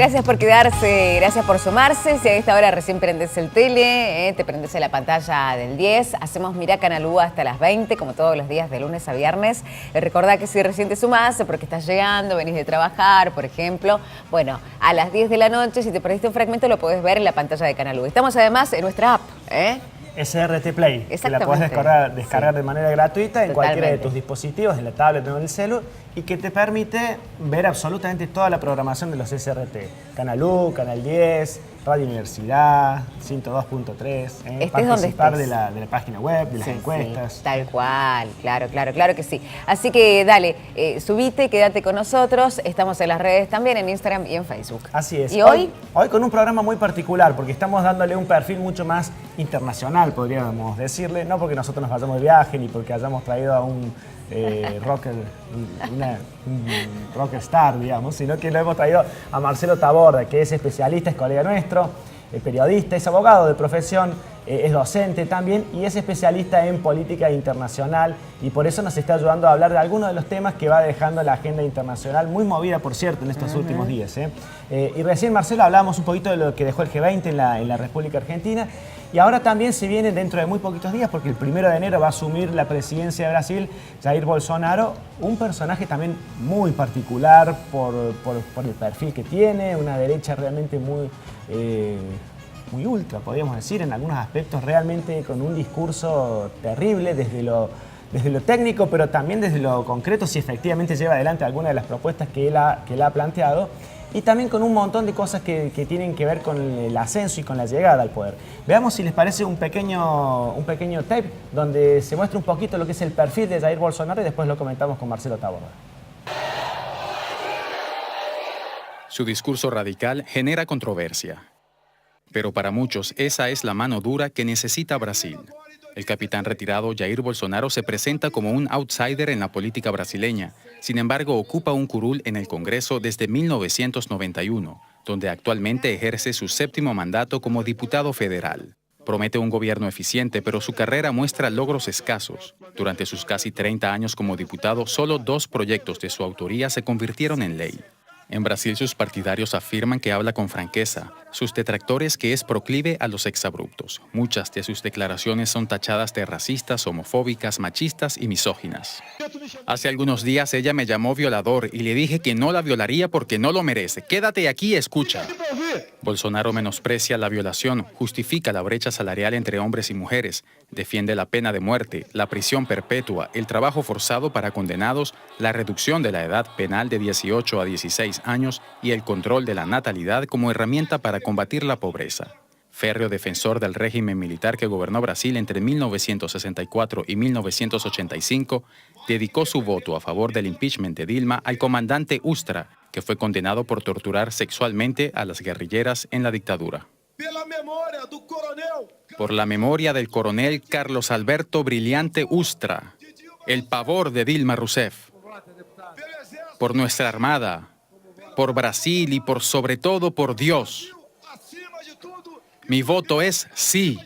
Gracias por quedarse, gracias por sumarse. Si a esta hora recién prendes el tele, te prendes la pantalla del 10, hacemos Mirá Canal U hasta las 20, como todos los días de lunes a viernes. Recordá que si recién te sumás, porque estás llegando, venís de trabajar, por ejemplo, bueno, a las 10 de la noche, si te perdiste un fragmento, lo podés ver en la pantalla de Canal U. Estamos además en nuestra app, SRT Play, que la podés descargar de manera gratuita en cualquiera de tus dispositivos, en la tablet o en el celu, y que te permite ver absolutamente toda la programación de los SRT. Canal U, Canal 10, Radio Universidad, 102.3, participar de la página web, de las encuestas. Sí, tal cual, claro que sí. Así que dale, subite, quédate con nosotros, estamos en las redes también, en Instagram y en Facebook. Así es. ¿Y hoy? Hoy con un programa muy particular, porque estamos dándole un perfil mucho más internacional, podríamos decirle, no porque nosotros nos vayamos de viaje, ni porque hayamos traído a un rocker, un rocker star, digamos, sino que lo hemos traído a Marcelo Taborda, que es especialista, es colega nuestro, periodista, es abogado de profesión, es docente también y es especialista en política internacional, y por eso nos está ayudando a hablar de algunos de los temas que va dejando la agenda internacional, muy movida, por cierto, en estos últimos días. Y recién, Marcelo, hablábamos un poquito de lo que dejó el G20 en la República Argentina. Y ahora también se viene dentro de muy poquitos días, porque el 1 de enero va a asumir la presidencia de Brasil Jair Bolsonaro, un personaje también muy particular por el perfil que tiene, una derecha realmente muy ultra, podríamos decir, en algunos aspectos realmente con un discurso terrible desde lo técnico, pero también desde lo concreto, si efectivamente lleva adelante alguna de las propuestas que él ha planteado. Y también con un montón de cosas que tienen que ver con el ascenso y con la llegada al poder. Veamos si les parece un pequeño tape donde se muestra un poquito lo que es el perfil de Jair Bolsonaro y después lo comentamos con Marcelo Taborda. Su discurso radical genera controversia. Pero para muchos esa es la mano dura que necesita Brasil. El capitán retirado Jair Bolsonaro se presenta como un outsider en la política brasileña. Sin embargo, ocupa un curul en el Congreso desde 1991, donde actualmente ejerce su 7º mandato como diputado federal. Promete un gobierno eficiente, pero su carrera muestra logros escasos. Durante sus casi 30 años como diputado, solo 2 proyectos de su autoría se convirtieron en ley. En Brasil, sus partidarios afirman que habla con franqueza, sus detractores que es proclive a los exabruptos. Muchas de sus declaraciones son tachadas de racistas, homofóbicas, machistas y misóginas. Hace algunos días ella me llamó violador y le dije que no la violaría porque no lo merece. Quédate aquí y escucha. Bolsonaro menosprecia la violación, justifica la brecha salarial entre hombres y mujeres, defiende la pena de muerte, la prisión perpetua, el trabajo forzado para condenados, la reducción de la edad penal de 18 a 16 años y el control de la natalidad como herramienta para combatir la pobreza. Férreo defensor del régimen militar que gobernó Brasil entre 1964 y 1985, dedicó su voto a favor del impeachment de Dilma al comandante Ustra, que fue condenado por torturar sexualmente a las guerrilleras en la dictadura. Por la memoria del coronel Carlos Alberto Brilhante Ustra, el pavor de Dilma Rousseff. Por nuestra armada, por Brasil y por sobre todo por Dios. Mi voto es sí.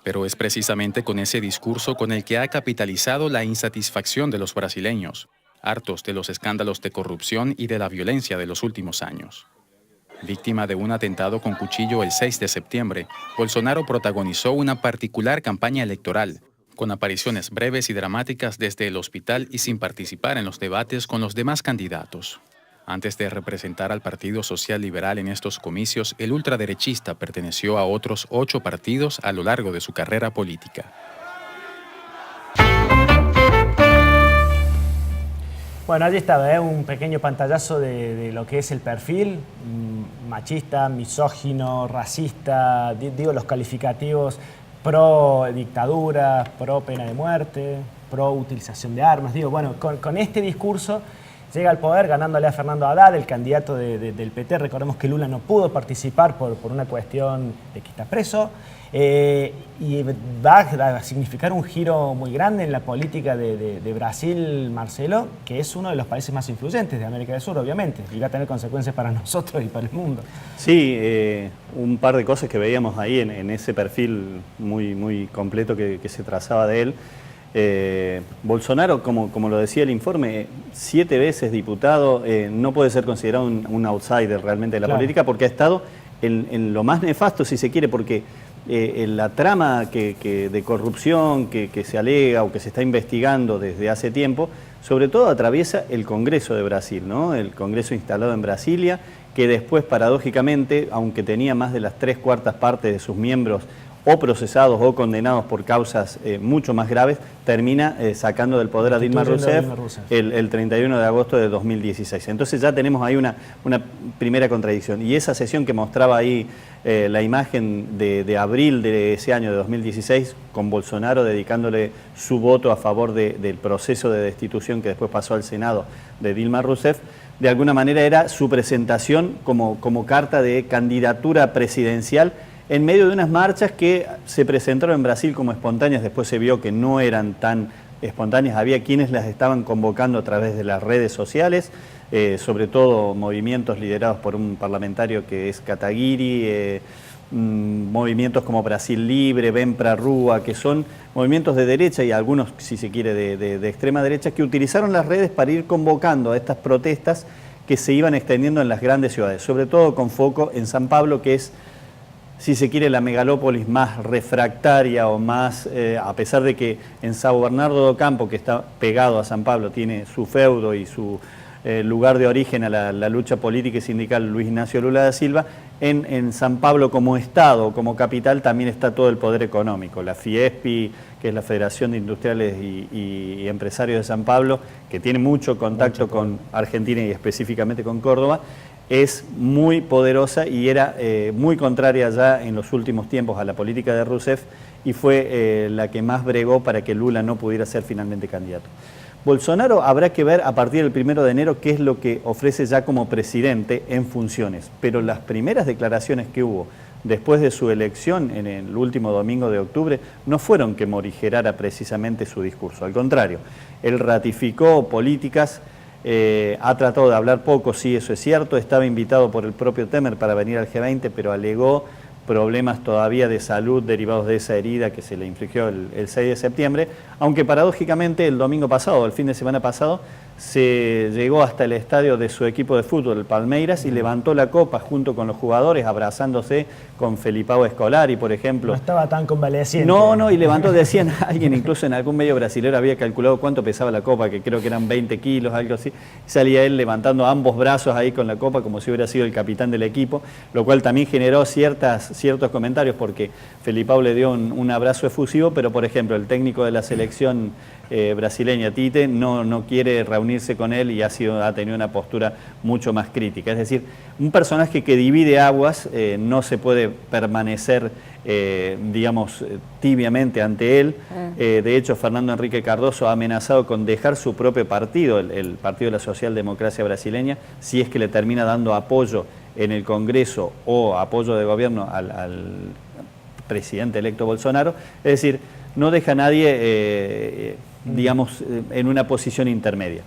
Pero es precisamente con ese discurso con el que ha capitalizado la insatisfacción de los brasileños, hartos de los escándalos de corrupción y de la violencia de los últimos años. Víctima de un atentado con cuchillo el 6 de septiembre, Bolsonaro protagonizó una particular campaña electoral, con apariciones breves y dramáticas desde el hospital y sin participar en los debates con los demás candidatos. Antes de representar al Partido Social Liberal en estos comicios, el ultraderechista perteneció a otros 8 partidos a lo largo de su carrera política. Bueno, allí estaba, un pequeño pantallazo de lo que es el perfil, machista, misógino, racista, digo los calificativos pro dictadura, pro pena de muerte, pro utilización de armas. Digo, bueno, con este discurso llega al poder ganándole a Fernando Haddad, el candidato del PT. Recordemos que Lula no pudo participar por una cuestión de que está preso. Y va a significar un giro muy grande en la política de Brasil, Marcelo, que es uno de los países más influyentes de América del Sur, obviamente, y va a tener consecuencias para nosotros y para el mundo. Sí, un par de cosas que veíamos ahí en ese perfil muy completo que se trazaba de él. Bolsonaro, como lo decía el informe, 7 veces diputado, no puede ser considerado un outsider realmente de la política, porque ha estado en lo más nefasto, si se quiere, porque la trama de corrupción que se alega o que se está investigando desde hace tiempo, sobre todo atraviesa el Congreso de Brasil, ¿no? El Congreso instalado en Brasilia, que después, paradójicamente, aunque tenía más de las 3/4 partes de sus miembros o procesados o condenados por causas mucho más graves, termina sacando del poder a Dilma Rousseff el 31 de agosto de 2016. Entonces ya tenemos ahí una primera contradicción. Y esa sesión que mostraba ahí la imagen de abril de ese año de 2016, con Bolsonaro dedicándole su voto a favor del proceso de destitución que después pasó al Senado de Dilma Rousseff, de alguna manera era su presentación como carta de candidatura presidencial en medio de unas marchas que se presentaron en Brasil como espontáneas. Después se vio que no eran tan espontáneas, había quienes las estaban convocando a través de las redes sociales, sobre todo movimientos liderados por un parlamentario que es Kataguiri, movimientos como Brasil Libre, Vem pra Rua, que son movimientos de derecha y algunos, si se quiere, de extrema derecha, que utilizaron las redes para ir convocando a estas protestas que se iban extendiendo en las grandes ciudades, sobre todo con foco en San Pablo, que es, si se quiere, la megalópolis más refractaria o más, a pesar de que en São Bernardo do Campo, que está pegado a San Pablo, tiene su feudo y su lugar de origen a la lucha política y sindical Luis Ignacio Lula da Silva, en San Pablo como Estado, como capital, también está todo el poder económico. La FIESPI, que es la Federación de Industriales y Empresarios de San Pablo, que tiene mucho contacto con Argentina y específicamente con Córdoba, es muy poderosa y era muy contraria ya en los últimos tiempos a la política de Rousseff, y fue la que más bregó para que Lula no pudiera ser finalmente candidato. Bolsonaro habrá que ver a partir del 1 de enero qué es lo que ofrece ya como presidente en funciones, pero las primeras declaraciones que hubo después de su elección en el último domingo de octubre no fueron que morigerara precisamente su discurso, al contrario, él ratificó políticas. Ha tratado de hablar poco, sí, eso es cierto. Estaba invitado por el propio Temer para venir al G20, pero alegó problemas todavía de salud derivados de esa herida que se le infligió el 6 de septiembre, aunque paradójicamente el domingo pasado, el fin de semana pasado, se llegó hasta el estadio de su equipo de fútbol, el Palmeiras, y levantó la copa junto con los jugadores, abrazándose con Felipao Scolari, por ejemplo. No estaba tan convaleciente. No, y levantó, decían, alguien incluso en algún medio brasilero había calculado cuánto pesaba la copa, que creo que eran 20 kilos, algo así. Salía él levantando ambos brazos ahí con la copa como si hubiera sido el capitán del equipo, lo cual también generó ciertos comentarios, porque Felipao le dio un abrazo efusivo, pero por ejemplo el técnico de la selección brasileña, Tite, no quiere reunirse con él y ha tenido una postura mucho más crítica. Es decir, un personaje que divide aguas, no se puede permanecer, digamos, tibiamente ante él. De hecho, Fernando Henrique Cardoso ha amenazado con dejar su propio partido, el Partido de la Socialdemocracia Brasileña, si es que le termina dando apoyo en el Congreso o apoyo de gobierno al presidente electo Bolsonaro. Es decir, no deja a nadie, digamos, en una posición intermedia.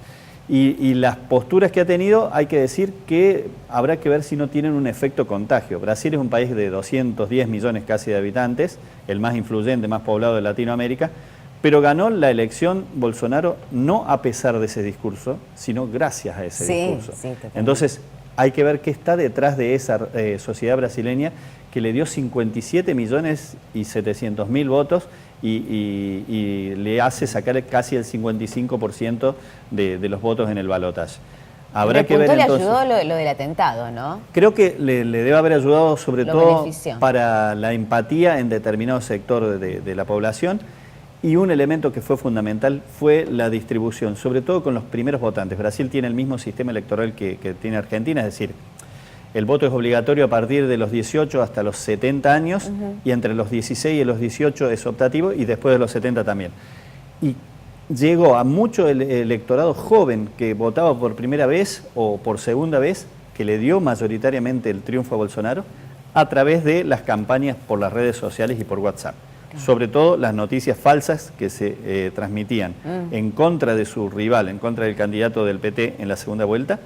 Y las posturas que ha tenido, hay que decir que habrá que ver si no tienen un efecto contagio. Brasil es un país de 210 millones casi de habitantes, el más influyente, más poblado de Latinoamérica, pero ganó la elección Bolsonaro no a pesar de ese discurso, sino gracias a ese discurso. Sí, entonces, hay que ver qué está detrás de esa sociedad brasileña que le dio 57.700.000 votos y le hace sacar casi el 55% de los votos en el balotaje. Habrá que ver entonces. Le ayudó lo del atentado, ¿no? Creo que le debe haber ayudado sobre todo para la empatía en determinado sector de la población. Y un elemento que fue fundamental fue la distribución, sobre todo con los primeros votantes. Brasil tiene el mismo sistema electoral que tiene Argentina, es decir, el voto es obligatorio a partir de los 18 hasta los 70 años, y entre los 16 y los 18 es optativo, y después de los 70 también. Y llegó a mucho electorado joven que votaba por primera vez o por segunda vez, que le dio mayoritariamente el triunfo a Bolsonaro, a través de las campañas por las redes sociales y por WhatsApp. Sobre todo las noticias falsas que se transmitían en contra de su rival, en contra del candidato del PT en la segunda vuelta.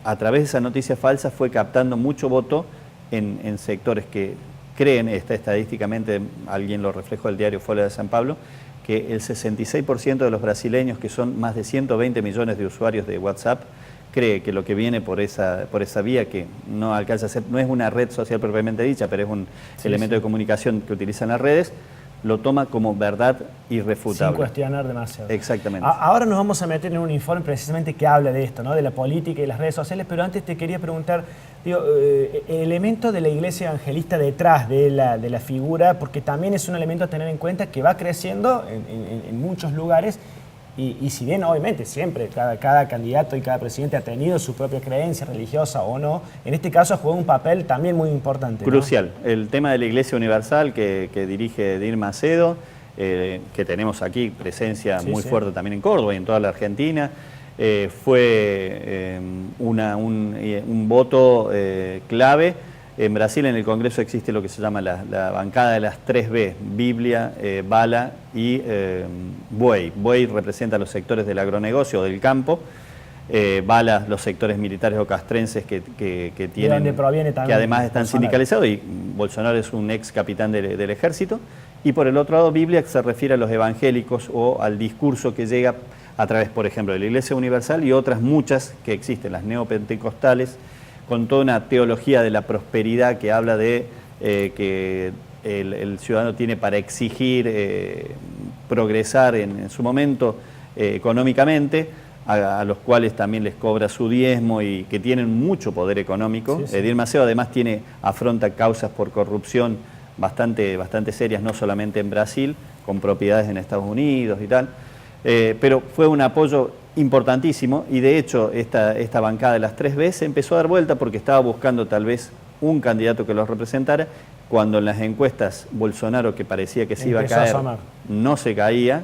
A través de esas noticias falsas fue captando mucho voto en sectores que creen, estadísticamente, alguien lo reflejó el diario Folha de San Pablo, que el 66% de los brasileños, que son más de 120 millones de usuarios de WhatsApp, cree que lo que viene por esa vía, que no alcanza a ser, no es una red social propiamente dicha, pero es un elemento de comunicación que utilizan las redes, lo toma como verdad irrefutable. Sin cuestionar demasiado. Exactamente. Ahora nos vamos a meter en un informe precisamente que habla de esto, ¿no? De la política y las redes sociales, pero antes te quería preguntar, digo, el elemento de la iglesia evangelista detrás de la figura, porque también es un elemento a tener en cuenta que va creciendo en muchos lugares. Y si bien obviamente siempre cada candidato y cada presidente ha tenido su propia creencia religiosa o no, en este caso ha jugado un papel también muy importante, ¿no? Crucial. El tema de la Iglesia Universal que dirige Edir Macedo, que tenemos aquí presencia muy fuerte también en Córdoba y en toda la Argentina, fue un voto clave. En Brasil, en el Congreso, existe lo que se llama la bancada de las 3B, Biblia, Bala y Buey. Buey representa los sectores del agronegocio o del campo, Bala los sectores militares o castrenses que tienen, que además están sindicalizados, y Bolsonaro es un ex capitán del ejército. Y por el otro lado, Biblia, que se refiere a los evangélicos o al discurso que llega a través, por ejemplo, de la Iglesia Universal y otras muchas que existen, las neopentecostales, con toda una teología de la prosperidad que habla de que el ciudadano tiene para exigir progresar en su momento económicamente, a los cuales también les cobra su diezmo y que tienen mucho poder económico. Edir Macedo además afronta causas por corrupción bastante serias, no solamente en Brasil, con propiedades en Estados Unidos y tal, pero fue un apoyo importantísimo, y de hecho esta bancada de las 3B se empezó a dar vuelta porque estaba buscando tal vez un candidato que los representara, cuando en las encuestas Bolsonaro, que parecía que se iba a caer, no se caía,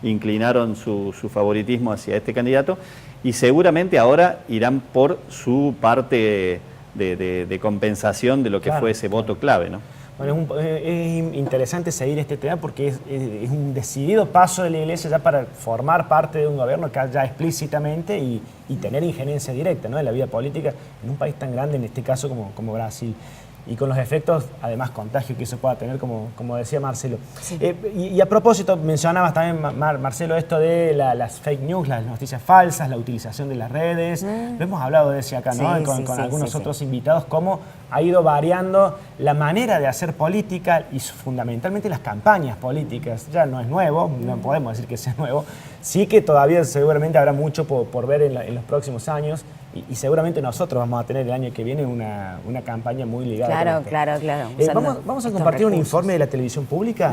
inclinaron su favoritismo hacia este candidato, y seguramente ahora irán por su parte de compensación de lo que fue ese voto clave, ¿no? Bueno, es interesante seguir este tema porque es un decidido paso de la Iglesia ya para formar parte de un gobierno que ya explícitamente y tener injerencia directa, ¿no?, en la vida política en un país tan grande, en este caso como Brasil. Y con los efectos, además, contagio que eso pueda tener, como decía Marcelo. Sí. Y a propósito, mencionabas también, Marcelo, esto de las fake news, las noticias falsas, la utilización de las redes. Lo hemos hablado de eso acá, ¿no? Con algunos otros invitados, cómo ha ido variando la manera de hacer política y fundamentalmente las campañas políticas. Ya no es nuevo, no podemos decir que sea nuevo. Sí que todavía seguramente habrá mucho por ver en los próximos años. Y seguramente nosotros vamos a tener el año que viene una campaña muy ligada. Claro. Vamos a compartir un informe de la televisión pública,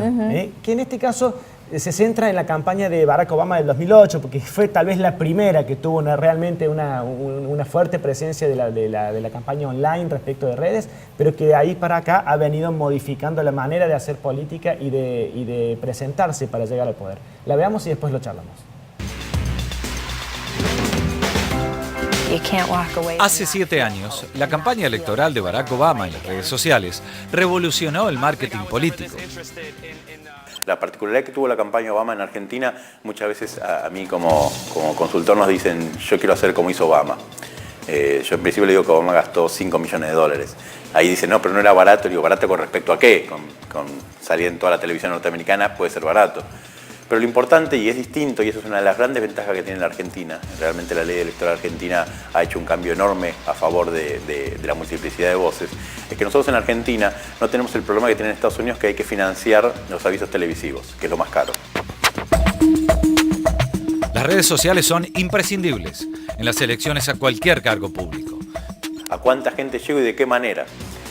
que en este caso se centra en la campaña de Barack Obama del 2008, porque fue tal vez la primera que tuvo realmente una fuerte presencia de la campaña online respecto de redes, pero que de ahí para acá ha venido modificando la manera de hacer política y de presentarse para llegar al poder. La veamos y después lo charlamos. Hace 7 años, la campaña electoral de Barack Obama en las redes sociales revolucionó el marketing político. La particularidad que tuvo la campaña Obama en Argentina, muchas veces a mí como consultor nos dicen, yo quiero hacer como hizo Obama. Yo en principio le digo que Obama gastó $5 millones. Ahí dicen, no, pero no era barato. Le digo, ¿barato con respecto a qué? Con salir en toda la televisión norteamericana puede ser barato. Pero lo importante, y es distinto, y eso es una de las grandes ventajas que tiene la Argentina, realmente la ley electoral argentina ha hecho un cambio enorme a favor de la multiplicidad de voces, es que nosotros en Argentina no tenemos el problema que tienen en Estados Unidos, que hay que financiar los avisos televisivos, que es lo más caro. Las redes sociales son imprescindibles en las elecciones a cualquier cargo público. ¿A cuánta gente llego y de qué manera?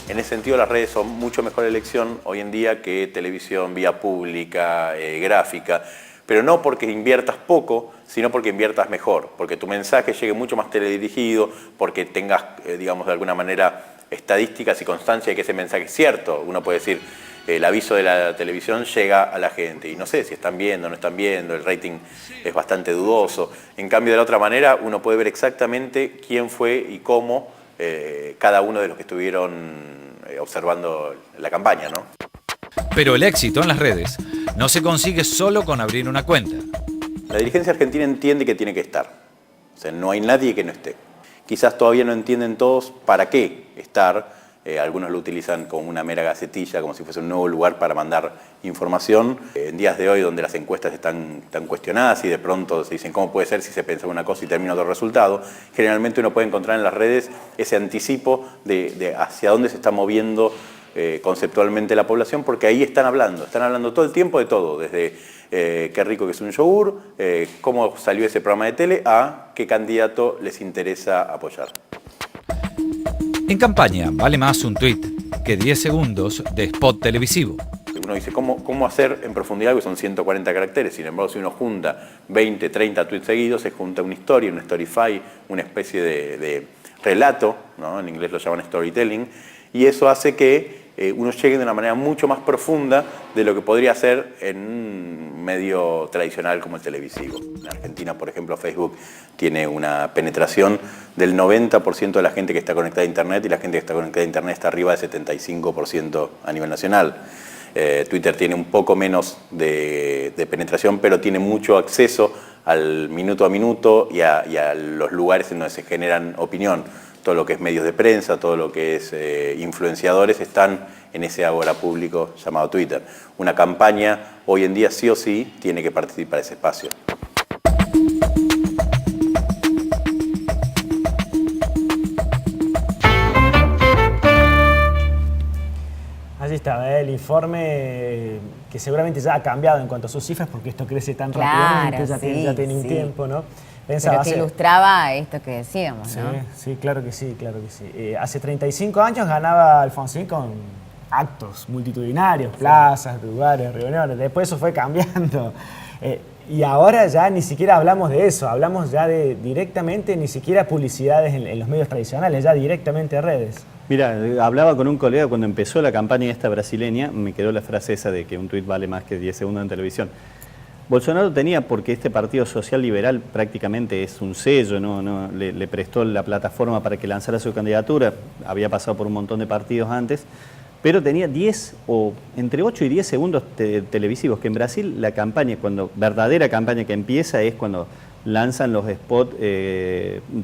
En ese sentido, las redes son mucho mejor elección hoy en día que televisión, vía pública, gráfica, pero no porque inviertas poco, sino porque inviertas mejor, porque tu mensaje llegue mucho más teledirigido, porque tengas, digamos, de alguna manera estadísticas y constancia de que ese mensaje es cierto. Uno puede decir, el aviso de la televisión llega a la gente y no sé si están viendo o no están viendo, el rating es bastante dudoso. En cambio, de la otra manera, uno puede ver exactamente quién fue y cómo cada uno de los que estuvieron observando la campaña, ¿no? Pero el éxito en las redes no se consigue solo con abrir una cuenta. La dirigencia argentina entiende que tiene que estar. O sea, no hay nadie que no esté. Quizás todavía no entienden todos para qué estar, algunos lo utilizan como una mera gacetilla, como si fuese un nuevo lugar para mandar información. En días de hoy, donde las encuestas están cuestionadas y de pronto se dicen cómo puede ser si se pensaba una cosa y termina otro resultado, generalmente uno puede encontrar en las redes ese anticipo de hacia dónde se está moviendo conceptualmente la población, porque ahí están hablando todo el tiempo de todo, desde qué rico que es un yogur, cómo salió ese programa de tele, a qué candidato les interesa apoyar. En campaña vale más un tuit que 10 segundos de spot televisivo. Uno dice, ¿cómo hacer en profundidad? Que son 140 caracteres. Sin embargo, si uno junta 20, 30 tweets seguidos, se junta una historia, un storify, una especie de relato, ¿no? En inglés lo llaman storytelling, y eso hace que uno llegue de una manera mucho más profunda de lo que podría hacer en un medio tradicional como el televisivo. En Argentina, por ejemplo, Facebook tiene una penetración del 90% de la gente que está conectada a Internet, y la gente que está conectada a Internet está arriba del 75% a nivel nacional. Twitter tiene un poco menos de penetración, pero tiene mucho acceso al minuto a minuto y a los lugares en donde se generan opinión. Todo lo que es medios de prensa, todo lo que es influenciadores están en ese ágora público llamado Twitter. Una campaña hoy en día sí o sí tiene que participar de ese espacio. Allí está el informe que seguramente ya ha cambiado en cuanto a sus cifras, porque esto crece tan rápidamente, ya tiene un tiempo, ¿no? Pero que ilustraba esto que decíamos, ¿no? Sí, claro que sí, claro que sí. Hace 35 años ganaba Alfonsín con actos multitudinarios, plazas, lugares, reuniones. Después eso fue cambiando. Y ahora ya ni siquiera hablamos de eso, hablamos ya de directamente, ni siquiera publicidades en los medios tradicionales, ya directamente redes. Mira, hablaba con un colega cuando empezó la campaña esta brasileña, me quedó la frase esa de que un tuit vale más que 10 segundos en televisión. Bolsonaro tenía, porque este partido social liberal prácticamente es un sello, le prestó la plataforma para que lanzara su candidatura, había pasado por un montón de partidos antes, pero tenía 10 o entre 8 y 10 segundos televisivos, que en Brasil la campaña, verdadera campaña que empieza es cuando lanzan los spots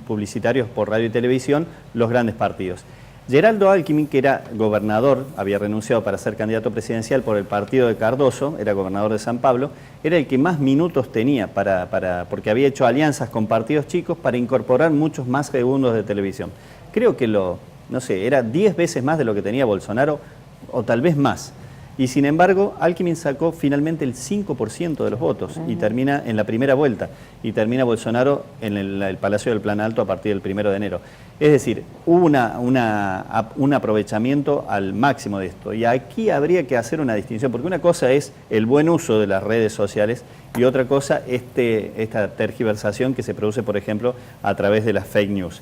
publicitarios por radio y televisión los grandes partidos. Geraldo Alckmin, que era gobernador, había renunciado para ser candidato presidencial por el partido de Cardoso, era gobernador de San Pablo, era el que más minutos tenía porque había hecho alianzas con partidos chicos para incorporar muchos más segundos de televisión. Creo que era 10 veces más de lo que tenía Bolsonaro, o tal vez más. Y sin embargo, Alckmin sacó finalmente el 5% de los votos y termina en la primera vuelta. Y termina Bolsonaro en el Palacio del Plan Alto a partir del 1 de enero. Es decir, hubo un aprovechamiento al máximo de esto. Y aquí habría que hacer una distinción, porque una cosa es el buen uso de las redes sociales y otra cosa esta tergiversación que se produce, por ejemplo, a través de las fake news.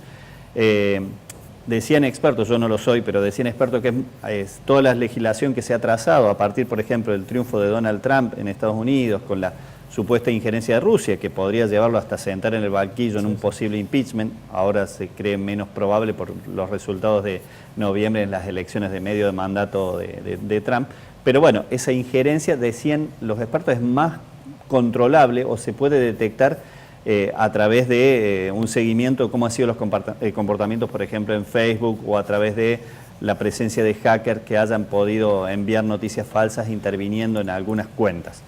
Decían expertos, yo no lo soy, pero decían expertos que es toda la legislación que se ha trazado a partir, por ejemplo, del triunfo de Donald Trump en Estados Unidos, con la supuesta injerencia de Rusia, que podría llevarlo hasta sentar en el banquillo en un posible impeachment. Ahora se cree menos probable por los resultados de noviembre en las elecciones de medio de mandato de Trump. Pero bueno, esa injerencia, decían los expertos, es más controlable o se puede detectar a través de un seguimiento de cómo han sido los comportamientos, por ejemplo, en Facebook, o a través de la presencia de hackers que hayan podido enviar noticias falsas interviniendo en algunas cuentas.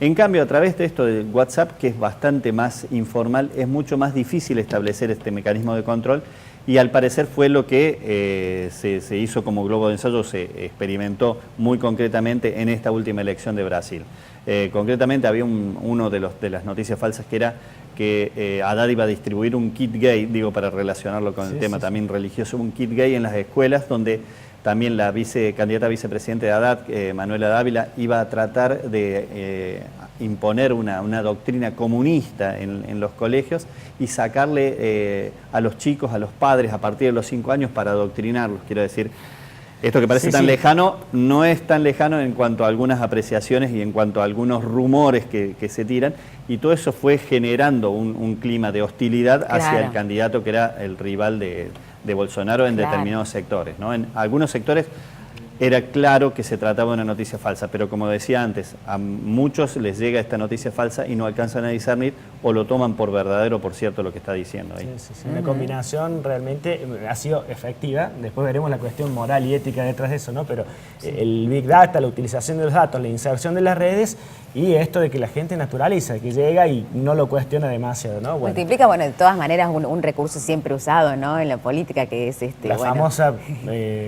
En cambio, a través de esto de WhatsApp, que es bastante más informal, es mucho más difícil establecer este mecanismo de control, y al parecer fue lo que se hizo como globo de ensayo, se experimentó muy concretamente en esta última elección de Brasil. Concretamente había uno de las noticias falsas que era que Haddad iba a distribuir un kit gay, digo para relacionarlo con el tema también religioso, un kit gay en las escuelas, donde también la candidata a vicepresidente de Haddad, Manuela Dávila, iba a tratar de imponer una doctrina comunista en los colegios y sacarle a los chicos, a los padres, a partir de los 5 años para adoctrinarlos. Quiero decir, esto que parece tan lejano, no es tan lejano en cuanto a algunas apreciaciones y en cuanto a algunos rumores que se tiran, y todo eso fue generando un clima de hostilidad hacia el candidato que era el rival de Bolsonaro en determinados sectores, ¿no? En algunos sectores era claro que se trataba de una noticia falsa, pero como decía antes, a muchos les llega esta noticia falsa y no alcanzan a discernir o lo toman por verdadero o por cierto lo que está diciendo ahí. Sí, sí, sí. Una combinación realmente ha sido efectiva. Después veremos la cuestión moral y ética detrás de eso, ¿no? Pero el Big Data, la utilización de los datos, la inserción de las redes y esto de que la gente naturaliza, que llega y no lo cuestiona demasiado, ¿no? Bueno, Multiplica, bueno, de todas maneras, un recurso siempre usado, ¿no? En la política, que es la bueno, famosa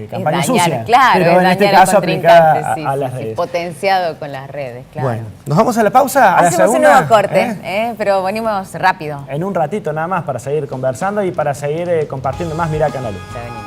campaña dañar, sucia. claro, pero es en este dañar al caso aplicada contrincante, sí, a las sí, redes. potenciado con las redes, claro. Bueno, nos vamos a la pausa, a la Hacemos segunda. un nuevo corte, pero venimos rápido. En un ratito nada más para seguir conversando y para seguir compartiendo más Mirá Canal U. Ya venimos.